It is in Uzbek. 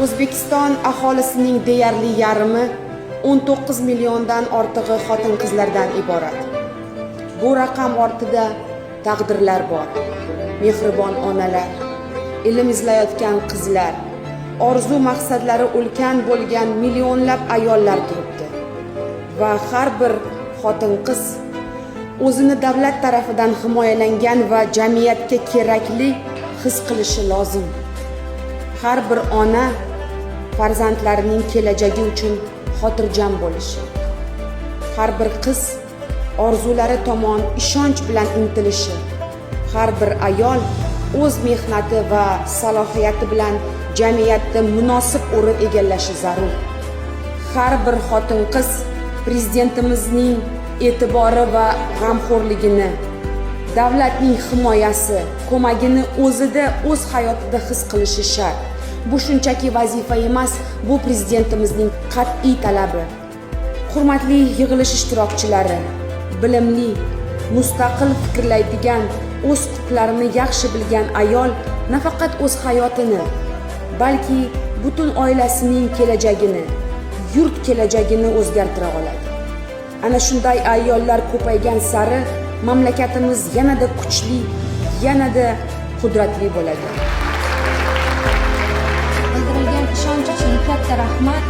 O'zbekiston aholisining deyarli yarmi 19 milliondan ortig'i xotin-qizlardan iborat. Bu raqam ortida taqdirlar bor. Mehribon onalar, ilm izlayotgan qizlar, orzu maqsadlari ulkan bo'lgan millionlab ayollar turibdi. Va har bir xotin-qiz o'zini davlat tarafidan himoyalangan va jamiyatga kerakli his qilishi lozim. Har bir ona farzandlarining kelajagi uchun xotirjam bo'lishi. Har bir qiz orzulari tomon ishonch bilan intilishi. Har bir ayol o'z mehnati va salohiyati bilan jamiyatda munosib o'rin egallashi zarur. Har bir xotin-qiz prezidentimizning e'tibori va g'amxo'rligini, davlatning himoyasi, ko'magini o'zida, o'z hayotida his qilishi shart. Bu shunchaki vazifa emas, bu prezidentimizning qat'iy talabi. Hurmatli yig'ilish ishtirokchilari, bilimli, mustaqil fikrlaydigan, o'z huquqlarini yaxshi bilgan ayol nafaqat o'z hayotini, balki butun oilasining kelajagini, yurt kelajagini o'zgartira oladi. Ana shunday ayollar ko'paygan sari mamlakatimiz yanada kuchli, yanada qudratli bo'ladi. Bildirilgan ishonch uchun katta rahmat.